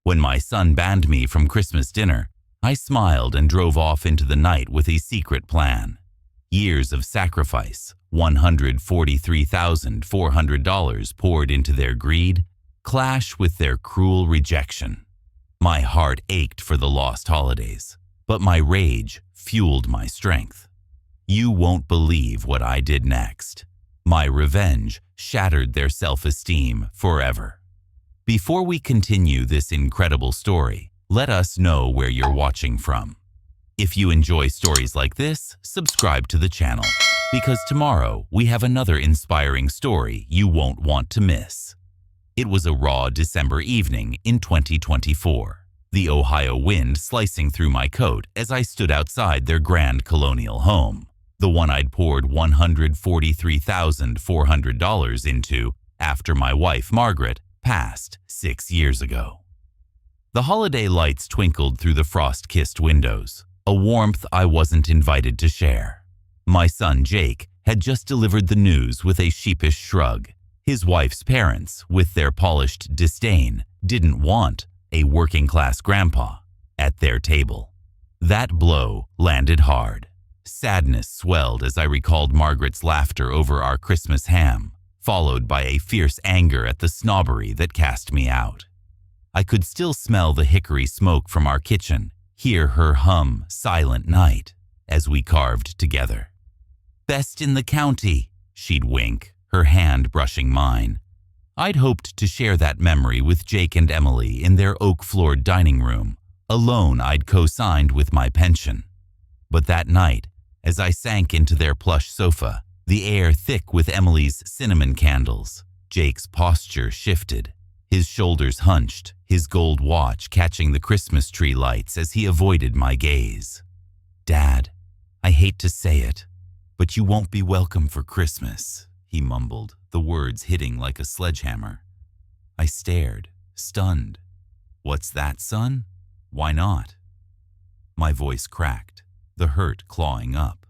When my son banned me from Christmas dinner, I smiled and drove off into the night with a secret plan. Years of sacrifice, $143,400 poured into their greed, clash with their cruel rejection. My heart ached for the lost holidays, but my rage fueled my strength. You won't believe what I did next. My revenge shattered their self-esteem forever. Before we continue this incredible story, let us know where you're watching from. If you enjoy stories like this, subscribe to the channel, because tomorrow we have another inspiring story you won't want to miss. It was a raw December evening in 2024, the Ohio wind slicing through my coat as I stood outside their grand colonial home, the one I'd poured $143,400 into after my wife Margaret passed 6 years ago. The holiday lights twinkled through the frost-kissed windows, a warmth I wasn't invited to share. My son Jake had just delivered the news with a sheepish shrug. His wife's parents, with their polished disdain, didn't want a working-class grandpa at their table. That blow landed hard. Sadness swelled as I recalled Margaret's laughter over our Christmas ham, followed by a fierce anger at the snobbery that cast me out. I could still smell the hickory smoke from our kitchen, hear her hum Silent Night as we carved together. "Best in the county," she'd wink, her hand brushing mine. I'd hoped to share that memory with Jake and Emily in their oak-floored dining room, a loan I'd co-signed with my pension. But that night, as I sank into their plush sofa, the air thick with Emily's cinnamon candles, Jake's posture shifted, his shoulders hunched, his gold watch catching the Christmas tree lights as he avoided my gaze. "Dad, I hate to say it, but you won't be welcome for Christmas," he mumbled, the words hitting like a sledgehammer. I stared, stunned. "What's that, son? Why not?" My voice cracked, the hurt clawing up.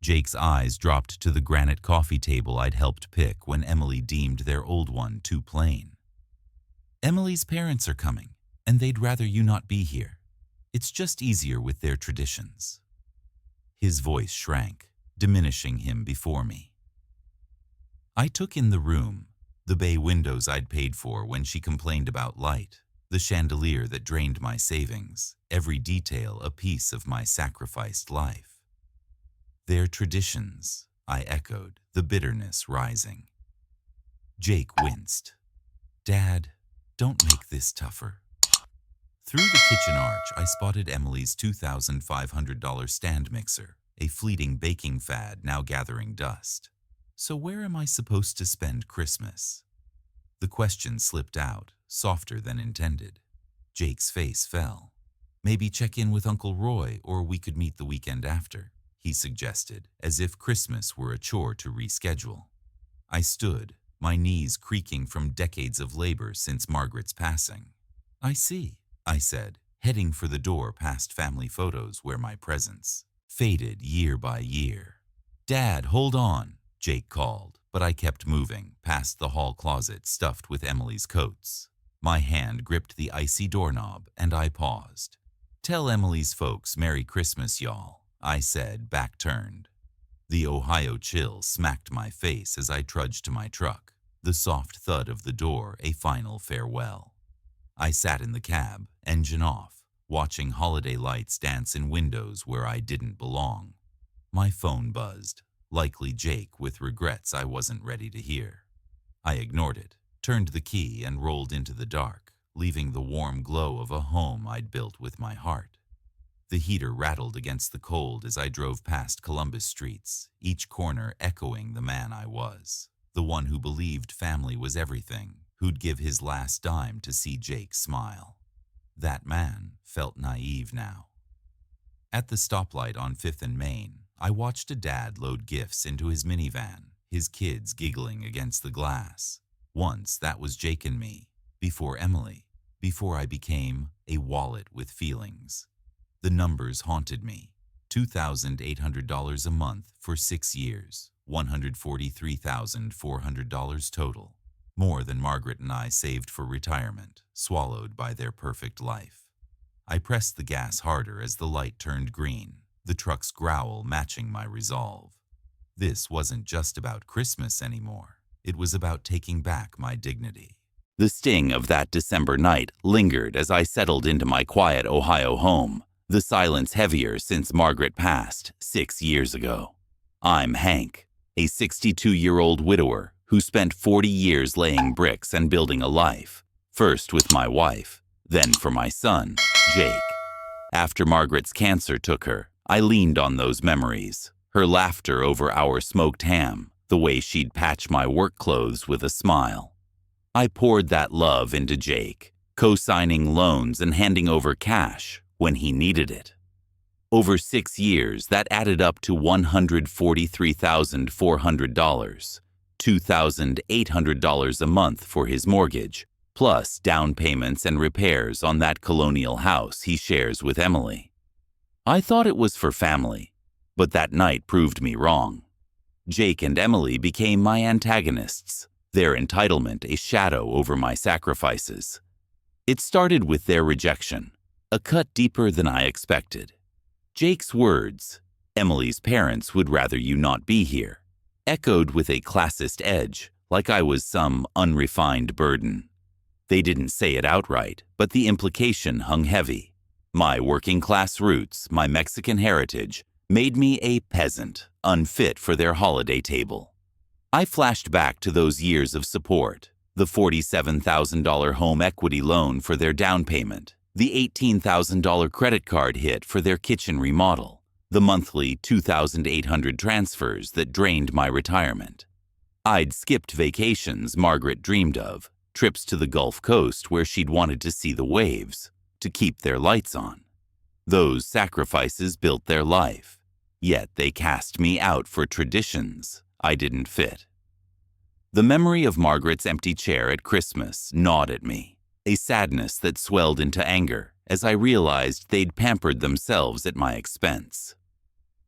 Jake's eyes dropped to the granite coffee table I'd helped pick when Emily deemed their old one too plain. "Emily's parents are coming, and they'd rather you not be here. It's just easier with their traditions." His voice shrank, diminishing him before me. I took in the room, the bay windows I'd paid for when she complained about light, the chandelier that drained my savings, every detail a piece of my sacrificed life. "Their traditions," I echoed, the bitterness rising. Jake winced. "Dad, don't make this tougher." Through the kitchen arch, I spotted Emily's $2,500 stand mixer, a fleeting baking fad now gathering dust. So where am I supposed to spend Christmas? The question slipped out, softer than intended. Jake's face fell. "Maybe check in with Uncle Roy, or we could meet the weekend after," he suggested, as if Christmas were a chore to reschedule. I stood, my knees creaking from decades of labor since Margaret's passing. "I see," I said, heading for the door past family photos where my presence faded year by year. "Dad, hold on," Jake called, but I kept moving, past the hall closet stuffed with Emily's coats. My hand gripped the icy doorknob, and I paused. "Tell Emily's folks Merry Christmas, y'all," I said, back turned. The Ohio chill smacked my face as I trudged to my truck, the soft thud of the door a final farewell. I sat in the cab, engine off, watching holiday lights dance in windows where I didn't belong. My phone buzzed, likely Jake with regrets I wasn't ready to hear. I ignored it, turned the key and rolled into the dark, leaving the warm glow of a home I'd built with my heart. The heater rattled against the cold as I drove past Columbus streets, each corner echoing the man I was, the one who believed family was everything, who'd give his last dime to see Jake smile. That man felt naive now. At the stoplight on 5th and Main, I watched a dad load gifts into his minivan, his kids giggling against the glass. Once that was Jake and me, before Emily, before I became a wallet with feelings. The numbers haunted me. $2,800 a month for 6 years, $143,400 total. more than Margaret and I saved for retirement, swallowed by their perfect life. I pressed the gas harder as the light turned green, the truck's growl matching my resolve. This wasn't just about Christmas anymore. It was about taking back my dignity. The sting of that December night lingered as I settled into my quiet Ohio home, the silence heavier since Margaret passed 6 years ago. I'm Hank, a 62-year-old widower who spent 40 years laying bricks and building a life, first with my wife, then for my son, Jake. After Margaret's cancer took her, I leaned on those memories, her laughter over our smoked ham, the way she'd patch my work clothes with a smile. I poured that love into Jake, co-signing loans and handing over cash when he needed it. Over 6 years, that added up to $143,400, $2,800 a month for his mortgage, plus down payments and repairs on that colonial house he shares with Emily. I thought it was for family, but that night proved me wrong. Jake and Emily became my antagonists, their entitlement a shadow over my sacrifices. It started with their rejection, a cut deeper than I expected. Jake's words, "Emily's parents would rather you not be here," echoed with a classist edge, like I was some unrefined burden. They didn't say it outright, but the implication hung heavy. My working-class roots, my Mexican heritage, made me a peasant, unfit for their holiday table. I flashed back to those years of support, the $47,000 home equity loan for their down payment, the $18,000 credit card hit for their kitchen remodel, the monthly $2,800 transfers that drained my retirement. I'd skipped vacations Margaret dreamed of, trips to the Gulf Coast where she'd wanted to see the waves, to keep their lights on. Those sacrifices built their life, yet they cast me out for traditions I didn't fit. The memory of Margaret's empty chair at Christmas gnawed at me, a sadness that swelled into anger as I realized they'd pampered themselves at my expense.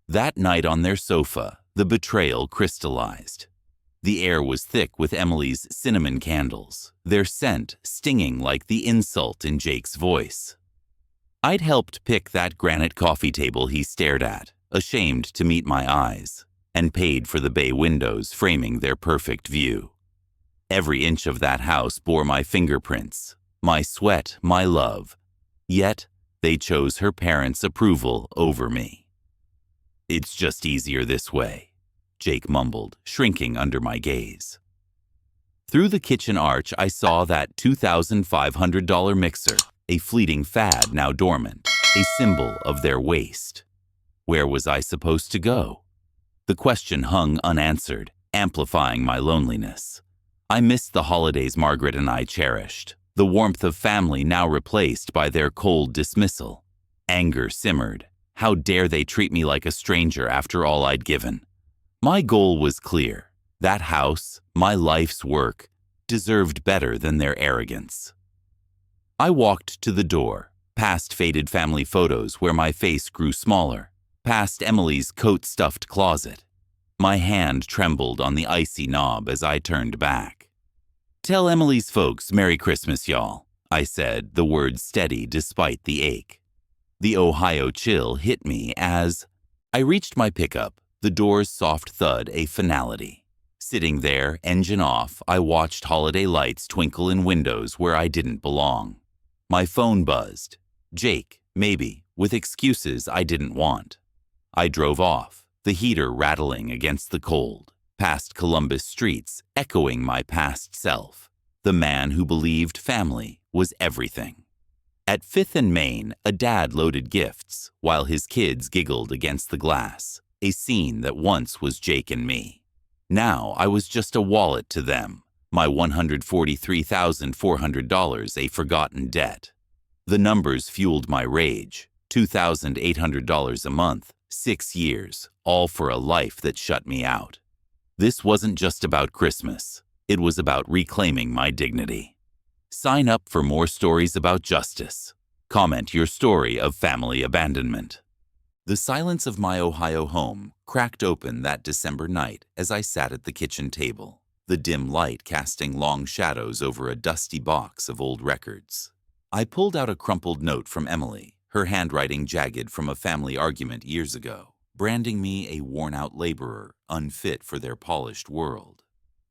That night on their sofa, the betrayal crystallized. The air was thick with Emily's cinnamon candles, their scent stinging like the insult in Jake's voice. I'd helped pick that granite coffee table he stared at, ashamed to meet my eyes, and paid for the bay windows framing their perfect view. Every inch of that house bore my fingerprints, my sweat, my love. Yet, they chose her parents' approval over me. "It's just easier this way," Jake mumbled, shrinking under my gaze. Through the kitchen arch, I saw that $2,500 mixer, a fleeting fad now dormant, a symbol of their waste. Where was I supposed to go? The question hung unanswered, amplifying my loneliness. I missed the holidays Margaret and I cherished, the warmth of family now replaced by their cold dismissal. Anger simmered. How dare they treat me like a stranger after all I'd given? My goal was clear. That house, my life's work, deserved better than their arrogance. I walked to the door, past faded family photos where my face grew smaller, past Emily's coat-stuffed closet. My hand trembled on the icy knob as I turned back. "Tell Emily's folks Merry Christmas, y'all," I said, the words steady despite the ache. The Ohio chill hit me as I reached my pickup, the door's soft thud a finality. Sitting there, engine off, I watched holiday lights twinkle in windows where I didn't belong. My phone buzzed. Jake, maybe, with excuses I didn't want. I drove off, the heater rattling against the cold, past Columbus streets, echoing my past self, the man who believed family was everything. At 5th and Main, a dad loaded gifts while his kids giggled against the glass, a scene that once was Jake and me. Now I was just a wallet to them, my $143,400 a forgotten debt. The numbers fueled my rage, $2,800 a month, 6 years, all for a life that shut me out. This wasn't just about Christmas. It was about reclaiming my dignity. Sign up for more stories about justice. Comment your story of family abandonment. The silence of my Ohio home cracked open that December night as I sat at the kitchen table, the dim light casting long shadows over a dusty box of old records. I pulled out a crumpled note from Emily, her handwriting jagged from a family argument years ago, branding me a worn-out laborer, unfit for their polished world.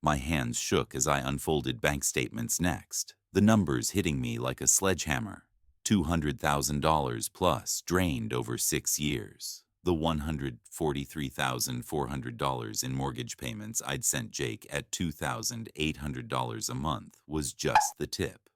My hands shook as I unfolded bank statements next, the numbers hitting me like a sledgehammer. $200,000 plus drained over 6 years. The $143,400 in mortgage payments I'd sent Jake at $2,800 a month was just the tip.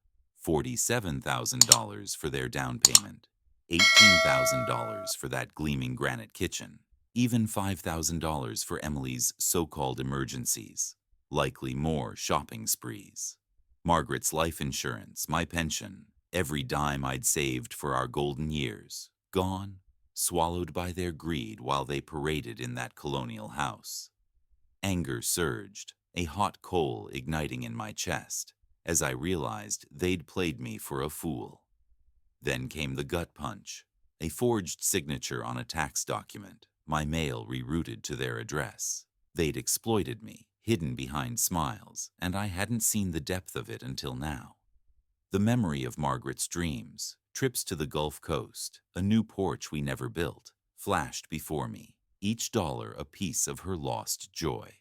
$47,000 for their down payment. $18,000 for that gleaming granite kitchen. Even $5,000 for Emily's so-called emergencies. Likely more shopping sprees. Margaret's life insurance, my pension, every dime I'd saved for our golden years, gone, swallowed by their greed while they paraded in that colonial house. Anger surged, a hot coal igniting in my chest, as I realized they'd played me for a fool. Then came the gut punch, a forged signature on a tax document, my mail rerouted to their address. They'd exploited me, hidden behind smiles, and I hadn't seen the depth of it until now. The memory of Margaret's dreams, trips to the Gulf Coast, a new porch we never built, flashed before me, each dollar a piece of her lost joy.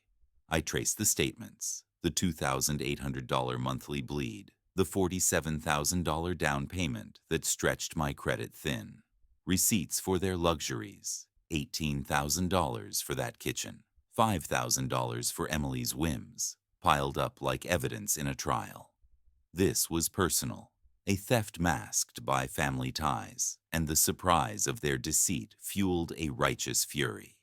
I traced the statements, the $2,800 monthly bleed, the $47,000 down payment that stretched my credit thin, receipts for their luxuries, $18,000 for that kitchen, $5,000 for Emily's whims, piled up like evidence in a trial. This was personal, a theft masked by family ties, and the surprise of their deceit fueled a righteous fury.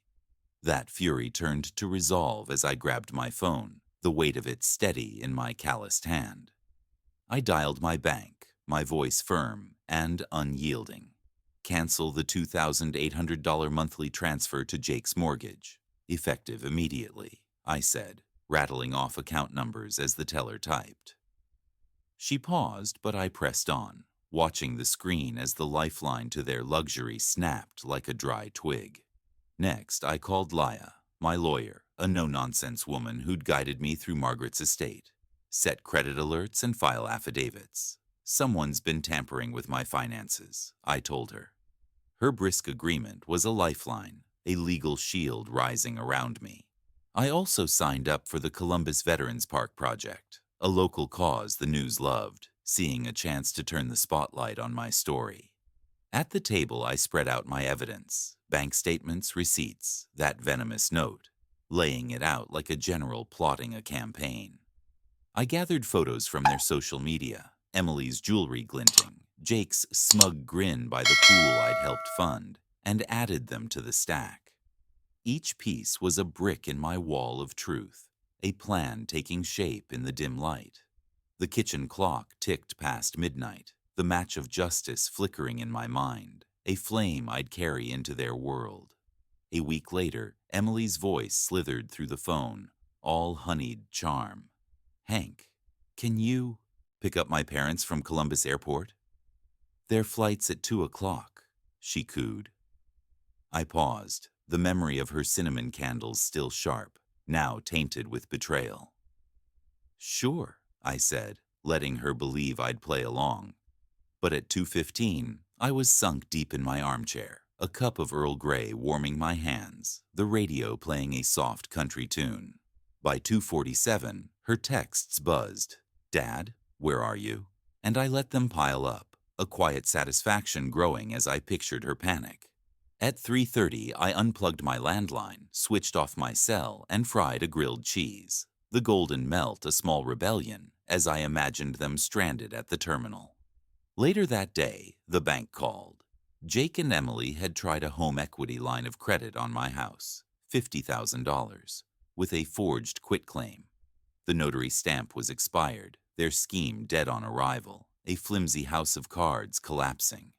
That fury turned to resolve as I grabbed my phone, the weight of it steady in my calloused hand. I dialed my bank, my voice firm and unyielding. Cancel the $2,800 monthly transfer to Jake's mortgage, effective immediately, I said, rattling off account numbers as the teller typed. She paused, but I pressed on, watching the screen as the lifeline to their luxury snapped like a dry twig. Next, I called Laya, my lawyer, a no-nonsense woman who'd guided me through Margaret's estate. Set credit alerts and file affidavits. Someone's been tampering with my finances, I told her. Her brisk agreement was a lifeline, a legal shield rising around me. I also signed up for the Columbus Veterans Park project, a local cause the news loved, seeing a chance to turn the spotlight on my story. At the table, I spread out my evidence, bank statements, receipts, that venomous note, laying it out like a general plotting a campaign. I gathered photos from their social media, Emily's jewelry glinting, Jake's smug grin by the pool I'd helped fund, and added them to the stack. Each piece was a brick in my wall of truth, a plan taking shape in the dim light. The kitchen clock ticked past midnight, the match of justice flickering in my mind, a flame I'd carry into their world. A week later, Emily's voice slithered through the phone, all honeyed charm. "Hank, can you pick up my parents from Columbus Airport?" "Their flight's at 2 o'clock, she cooed. I paused, the memory of her cinnamon candles still sharp, now tainted with betrayal. "Sure," I said, letting her believe I'd play along. But at 2:15, I was sunk deep in my armchair, a cup of Earl Grey warming my hands, the radio playing a soft country tune. By 2:47, her texts buzzed. "Dad, where are you?" And I let them pile up, a quiet satisfaction growing as I pictured her panic. At 3:30, I unplugged my landline, switched off my cell, and fried a grilled cheese. The golden melt a small rebellion, as I imagined them stranded at the terminal. Later that day, the bank called. Jake and Emily had tried a home equity line of credit on my house, $50,000, with a forged quitclaim. The notary stamp was expired, their scheme dead on arrival, a flimsy house of cards collapsing.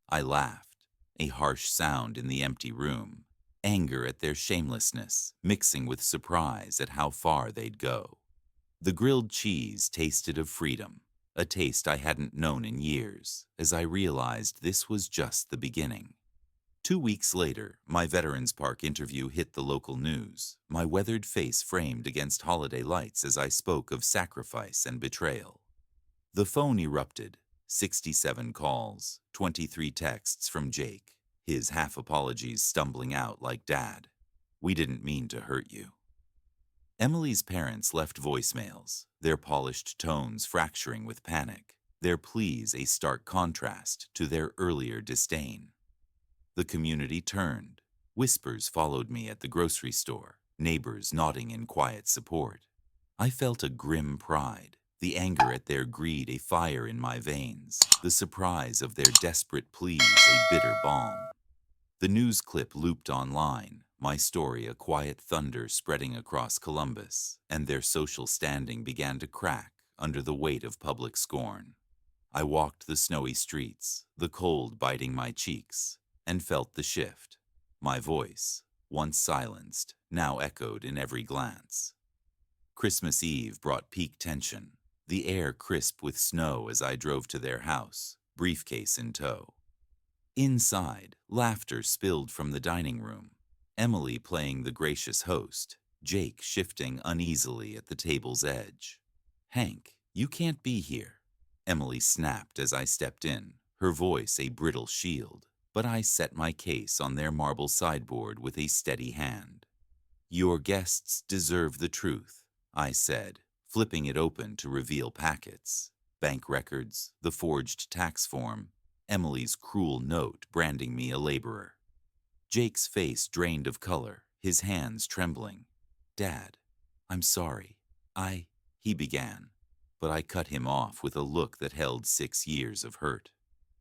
I laughed, a harsh sound in the empty room, anger at their shamelessness, mixing with surprise at how far they'd go. The grilled cheese tasted of freedom, a taste I hadn't known in years, as I realized this was just the beginning. 2 weeks later, my Veterans Park interview hit the local news, my weathered face framed against holiday lights as I spoke of sacrifice and betrayal. The phone erupted. 67 calls, 23 texts from Jake, his half-apologies stumbling out like, "Dad, we didn't mean to hurt you." Emily's parents left voicemails, their polished tones fracturing with panic, their pleas a stark contrast to their earlier disdain. The community turned. Whispers followed me at the grocery store, neighbors nodding in quiet support. I felt a grim pride, the anger at their greed a fire in my veins, the surprise of their desperate pleas a bitter balm. The news clip looped online, my story a quiet thunder spreading across Columbus, and their social standing began to crack under the weight of public scorn. I walked the snowy streets, the cold biting my cheeks, and felt the shift. My voice, once silenced, now echoed in every glance. Christmas Eve brought peak tension, the air crisp with snow as I drove to their house, briefcase in tow. Inside, laughter spilled from the dining room, Emily playing the gracious host, Jake shifting uneasily at the table's edge. "Hank, you can't be here," Emily snapped as I stepped in, her voice a brittle shield, but I set my case on their marble sideboard with a steady hand. "Your guests deserve the truth," I said, flipping it open to reveal packets, bank records, the forged tax form, Emily's cruel note branding me a laborer. Jake's face drained of color, his hands trembling. "Dad, I'm sorry. He began, but I cut him off with a look that held 6 years of hurt.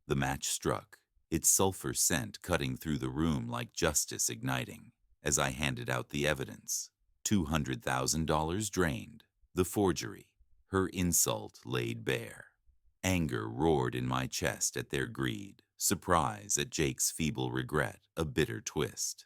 The match struck, its sulfur scent cutting through the room like justice igniting, as I handed out the evidence. $200,000 drained, the forgery, her insult laid bare. Anger roared in my chest at their greed, surprise at Jake's feeble regret, a bitter twist.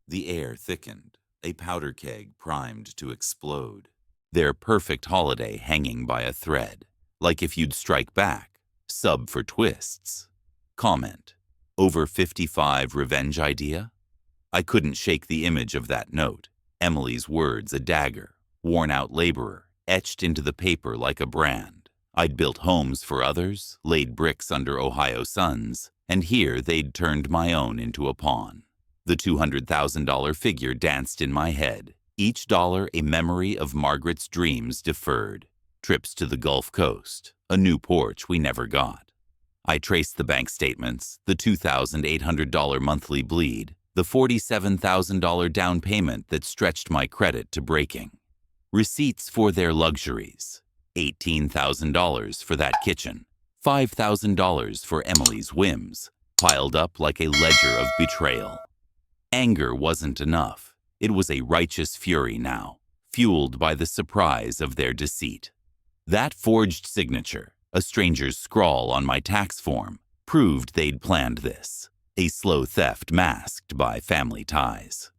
The air thickened, a powder keg primed to explode. Their perfect holiday hanging by a thread, like if you'd strike back, sub for twists. Comment, over 55 revenge idea? I couldn't shake the image of that note, Emily's words a dagger, worn-out laborer, etched into the paper like a brand. I'd built homes for others, laid bricks under Ohio suns, and here they'd turned my own into a pawn. The $200,000 figure danced in my head, each dollar a memory of Margaret's dreams deferred. Trips to the Gulf Coast, a new porch we never got. I traced the bank statements, the $2,800 monthly bleed, the $47,000 down payment that stretched my credit to breaking. Receipts for their luxuries. $18,000 for that kitchen, $5,000 for Emily's whims, piled up like a ledger of betrayal. Anger wasn't enough. It was a righteous fury now, fueled by the surprise of their deceit. That forged signature, a stranger's scrawl on my tax form, proved they'd planned this, a slow theft masked by family ties.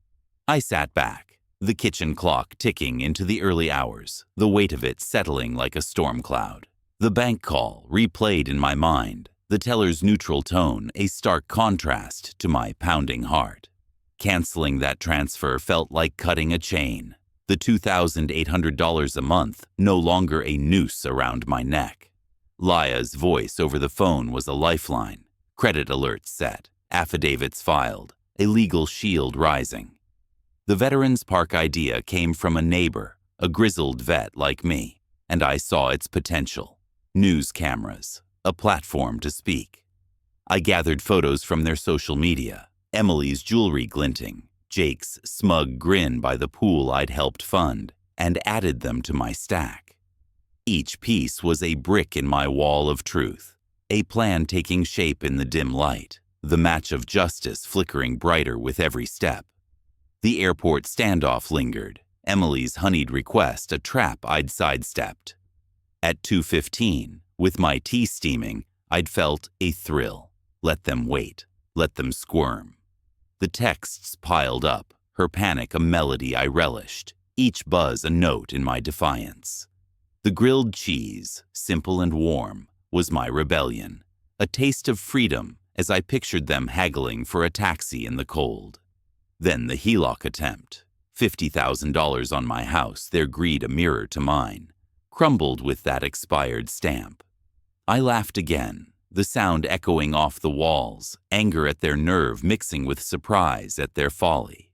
I sat back, the kitchen clock ticking into the early hours, the weight of it settling like a storm cloud. The bank call replayed in my mind, the teller's neutral tone a stark contrast to my pounding heart. Canceling that transfer felt like cutting a chain, the $2,800 a month no longer a noose around my neck. Laya's voice over the phone was a lifeline, credit alerts set, affidavits filed, a legal shield rising. The Veterans Park idea came from a neighbor, a grizzled vet like me, and I saw its potential. News cameras, a platform to speak. I gathered photos from their social media, Emily's jewelry glinting, Jake's smug grin by the pool I'd helped fund, and added them to my stack. Each piece was a brick in my wall of truth, a plan taking shape in the dim light, the match of justice flickering brighter with every step. The airport standoff lingered, Emily's honeyed request a trap I'd sidestepped. At 2:15, with my tea steaming, I'd felt a thrill. Let them wait, let them squirm. The texts piled up, her panic a melody I relished, each buzz a note in my defiance. The grilled cheese, simple and warm, was my rebellion, a taste of freedom, as I pictured them haggling for a taxi in the cold. Then the HELOC attempt, $50,000 on my house, their greed a mirror to mine, crumbled with that expired stamp. I laughed again, the sound echoing off the walls, anger at their nerve mixing with surprise at their folly.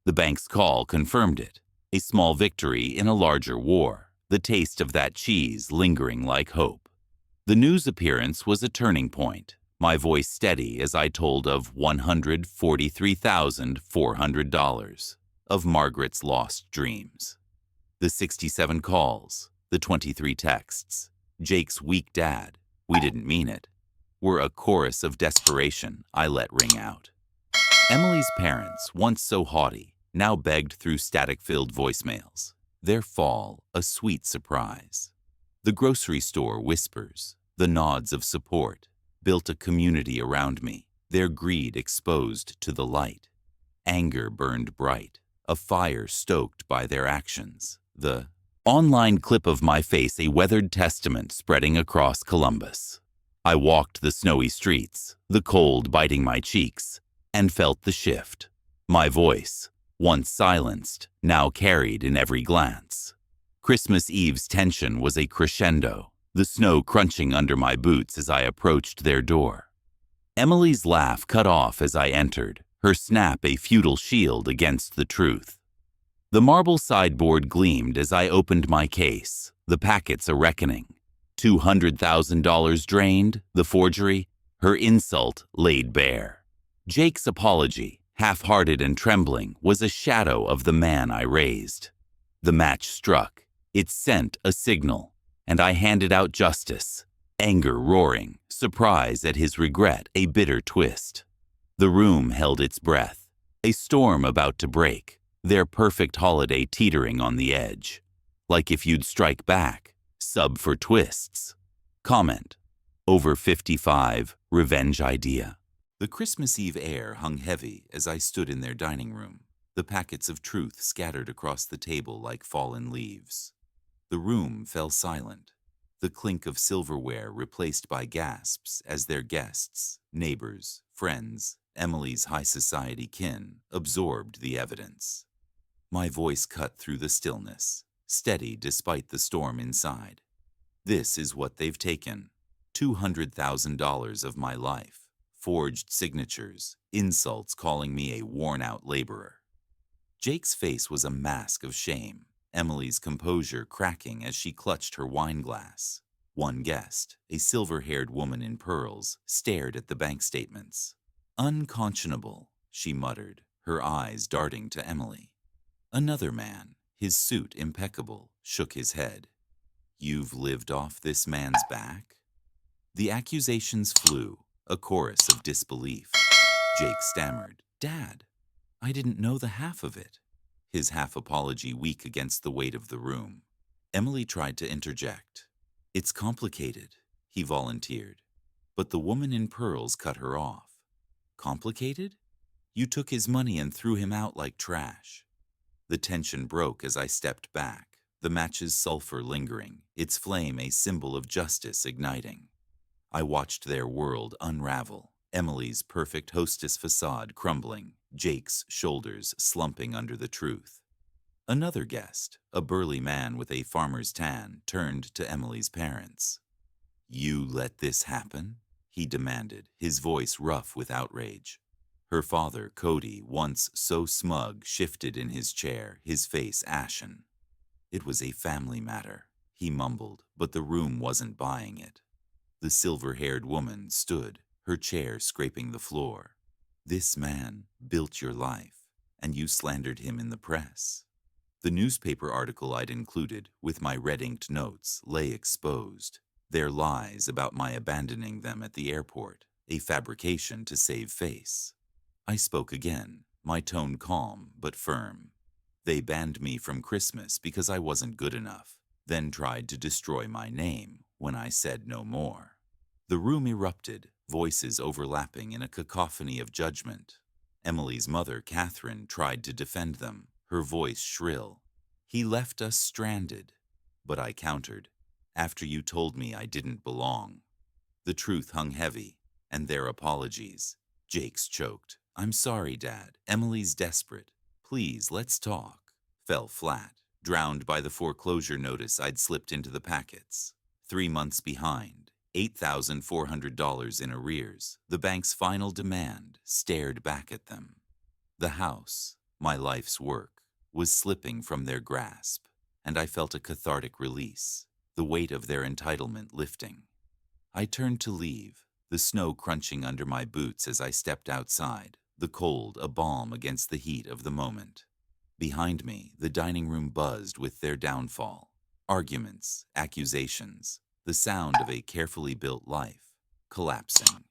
The bank's call confirmed it, a small victory in a larger war, the taste of that cheese lingering like hope. The news appearance was a turning point, my voice steady as I told of $143,400 of Margaret's lost dreams. The 67 calls, the 23 texts, Jake's weak dad, we didn't mean it, were a chorus of desperation I let ring out. Emily's parents, once so haughty, now begged through static-filled voicemails, their fall a sweet surprise. The grocery store whispers, the nods of support, built a community around me, their greed exposed to the light. Anger burned bright, a fire stoked by their actions. The online clip of my face a weathered testament spreading across Columbus. I walked the snowy streets, the cold biting my cheeks, and felt the shift. My voice, once silenced, now carried in every glance. Christmas Eve's tension was a crescendo, the snow crunching under my boots as I approached their door. Emily's laugh cut off as I entered, her snap a futile shield against the truth. The marble sideboard gleamed as I opened my case, the packets a reckoning. $200,000 drained, the forgery, her insult laid bare. Jake's apology, half-hearted and trembling, was a shadow of the man I raised. The match struck. It sent a signal, and I handed out justice, anger roaring, surprise at his regret a bitter twist. The room held its breath, a storm about to break, their perfect holiday teetering on the edge. Like if you'd strike back, sub for twists. Comment, over 55, revenge idea. The Christmas Eve air hung heavy as I stood in their dining room, the packets of truth scattered across the table like fallen leaves. The room fell silent, the clink of silverware replaced by gasps as their guests, neighbors, friends, Emily's high society kin absorbed the evidence. My voice cut through the stillness, steady despite the storm inside. This is what they've taken, $200,000 of my life, forged signatures, insults calling me a worn-out laborer. Jake's face was a mask of shame, Emily's composure cracking as she clutched her wine glass. One guest, a silver-haired woman in pearls, stared at the bank statements. "Unconscionable," she muttered, her eyes darting to Emily. Another man, his suit impeccable, shook his head. "You've lived off this man's back?" The accusations flew, a chorus of disbelief. Jake stammered, "Dad, I didn't know the half of it." His half-apology weak against the weight of the room. Emily tried to interject. "It's complicated," he volunteered. But the woman in pearls cut her off. "Complicated? You took his money and threw him out like trash." The tension broke as I stepped back, the match's sulfur lingering, its flame a symbol of justice igniting. I watched their world unravel, Emily's perfect hostess facade crumbling, Jake's shoulders slumping under the truth. Another guest, a burly man with a farmer's tan, turned to Emily's parents. "You let this happen?" he demanded, his voice rough with outrage. Her father, Cody, once so smug, shifted in his chair, his face ashen. "It was a family matter," he mumbled, but the room wasn't buying it. The silver-haired woman stood, her chair scraping the floor. "This man built your life, and you slandered him in the press." The newspaper article I'd included, with my red-inked notes, lay exposed. Their lies about my abandoning them at the airport, a fabrication to save face. I spoke again, my tone calm but firm. "They banned me from Christmas because I wasn't good enough, then tried to destroy my name when I said no more." The room erupted, voices overlapping in a cacophony of judgment. Emily's mother, Catherine, tried to defend them, her voice shrill. "He left us stranded." But I countered, "After you told me I didn't belong." The truth hung heavy, And their apologies. Jake's choked. "I'm sorry, Dad. Emily's desperate. Please, let's talk." Fell flat, drowned by the foreclosure notice I'd slipped into the packets. 3 months behind, $8,400 in arrears, the bank's final demand stared back at them. The house, my life's work, was slipping from their grasp, and I felt a cathartic release, the weight of their entitlement lifting. I turned to leave, the snow crunching under my boots as I stepped outside, the cold a balm against the heat of the moment. Behind me, the dining room buzzed with their downfall. Arguments, accusations, the sound of a carefully built life collapsing.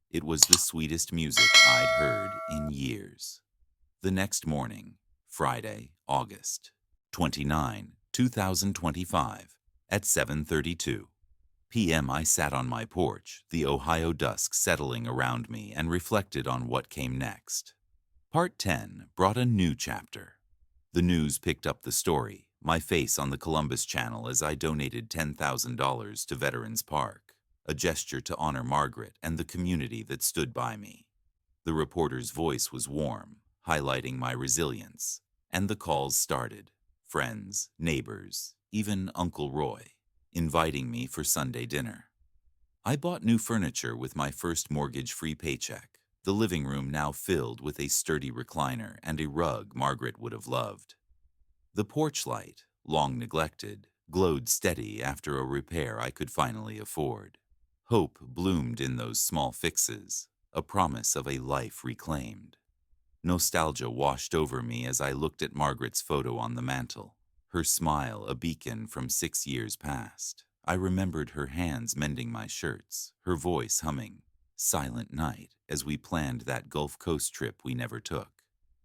It was the sweetest music I'd heard in years. The next morning, Friday, August 29, 2025, at 7:32 p.m. I sat on my porch, the Ohio dusk settling around me, and reflected on what came next. Part 10 brought a new chapter. The news picked up the story, my face on the Columbus Channel as I donated $10,000 to Veterans Park, a gesture to honor Margaret and the community that stood by me. The reporter's voice was warm, highlighting my resilience, and the calls started. Friends, neighbors, even Uncle Roy, inviting me for Sunday dinner. I bought new furniture with my first mortgage-free paycheck, the living room now filled with a sturdy recliner and a rug Margaret would have loved. The porch light, long neglected, glowed steady after a repair I could finally afford. Hope bloomed in those small fixes, a promise of a life reclaimed. Nostalgia washed over me as I looked at Margaret's photo on the mantel, her smile a beacon from 6 years past. I remembered her hands mending my shirts, her voice humming "Silent Night" as we planned that Gulf Coast trip we never took.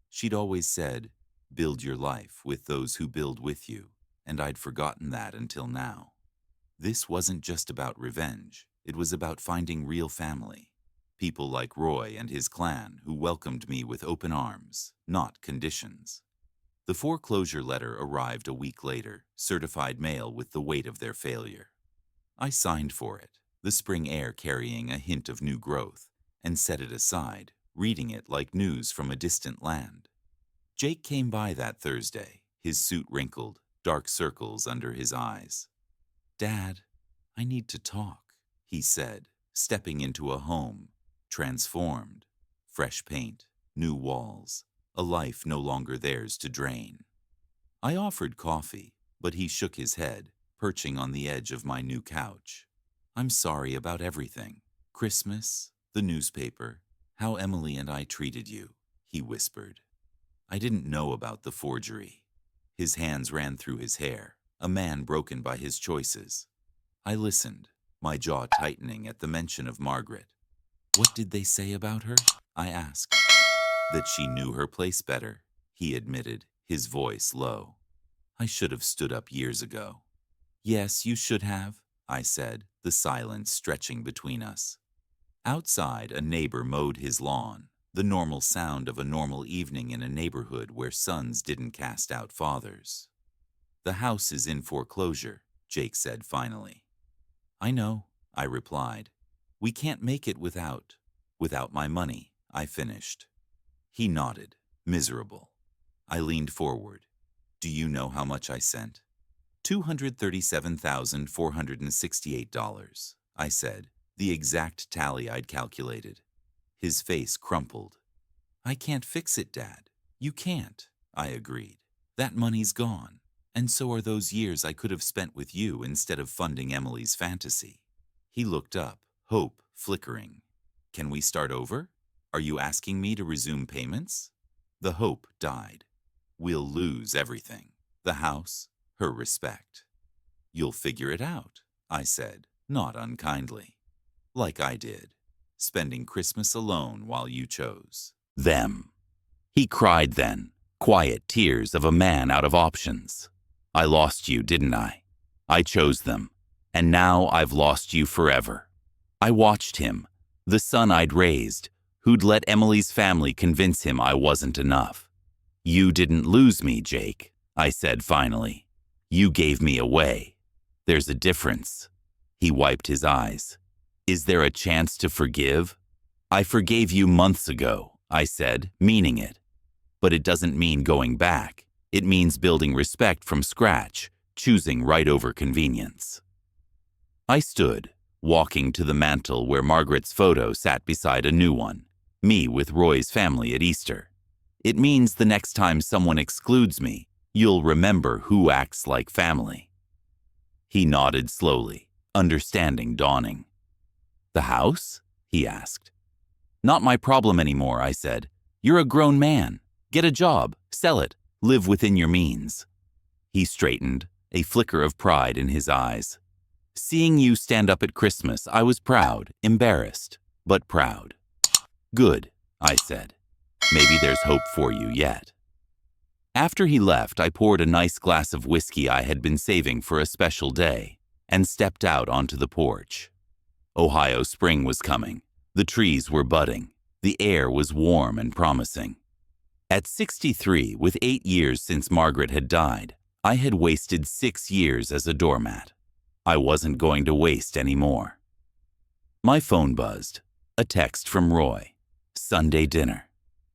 She'd always said, "Build your life with those who build with you," and I'd forgotten that until now. This wasn't just about revenge, it was about finding real family. People like Roy and his clan who welcomed me with open arms, not conditions. The foreclosure letter arrived a week later, certified mail with the weight of their failure. I signed for it, the spring air carrying a hint of new growth, and set it aside, reading it like news from a distant land. Jake came by that Thursday, his suit wrinkled, dark circles under his eyes. "Dad, I need to talk," he said, stepping into a home, transformed. Fresh paint, new walls, a life no longer theirs to drain. I offered coffee, but he shook his head, perching on the edge of my new couch. "I'm sorry about everything. Christmas, the newspaper, how Emily and I treated you," he whispered. I didn't know about the forgery. His hands ran through his hair, a man broken by his choices. I listened, my jaw tightening at the mention of Margaret. "What did they say about her?" I asked. "That she knew her place better," he admitted, his voice low. "I should have stood up years ago." "Yes, you should have," I said, the silence stretching between us. Outside, a neighbor mowed his lawn, the normal sound of a normal evening in a neighborhood where sons didn't cast out fathers. "The house is in foreclosure," Jake said finally. "I know," I replied. "We can't make it without my money," I finished. He nodded, miserable. I leaned forward. "Do you know how much I sent?" $237,468, I said, the exact tally I'd calculated. His face crumpled. "I can't fix it, Dad. You can't," I agreed. "That money's gone, and so are those years I could have spent with you instead of funding Emily's fantasy." He looked up, hope flickering. "Can we start over? Are you asking me to resume payments?" The hope died. "We'll lose everything. The house, her respect." "You'll figure it out," I said, not unkindly. "Like I did, spending Christmas alone while you chose them." He cried then, quiet tears of a man out of options. "I lost you, didn't I? I chose them, and now I've lost you forever." I watched him, the son I'd raised, who'd let Emily's family convince him I wasn't enough. "You didn't lose me, Jake," I said finally. "You gave me away. There's a difference." He wiped his eyes. "Is there a chance to forgive?" I forgave you months ago, I said, meaning it. But it doesn't mean going back. It means building respect from scratch, choosing right over convenience. I stood, walking to the mantel where Margaret's photo sat beside a new one, me with Roy's family at Easter. It means the next time someone excludes me, you'll remember who acts like family. He nodded slowly, understanding dawning. The house? He asked. Not my problem anymore, I said. You're a grown man. Get a job, sell it, live within your means. He straightened, a flicker of pride in his eyes. Seeing you stand up at Christmas, I was proud, embarrassed, but proud. Good, I said. Maybe there's hope for you yet. After he left, I poured a nice glass of whiskey I had been saving for a special day and stepped out onto the porch. Ohio spring was coming. The trees were budding. The air was warm and promising. At 63, with 8 years since Margaret had died, I had wasted 6 years as a doormat. I wasn't going to waste any more. My phone buzzed. A text from Roy. Sunday dinner.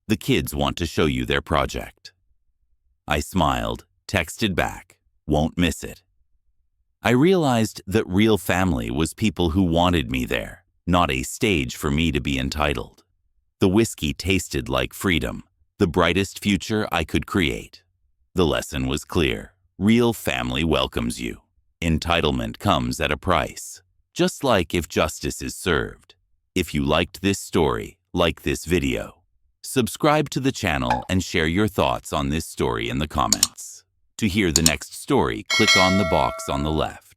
The kids want to show you their project. I smiled, texted back, won't miss it. I realized that real family was people who wanted me there, not a stage for me to be entitled. The whiskey tasted like freedom, the brightest future I could create. The lesson was clear. Real family welcomes you. Entitlement comes at a price, just like if justice is served. If you liked this story, like this video. Subscribe to the channel and share your thoughts on this story in the comments. To hear the next story, click on the box on the left.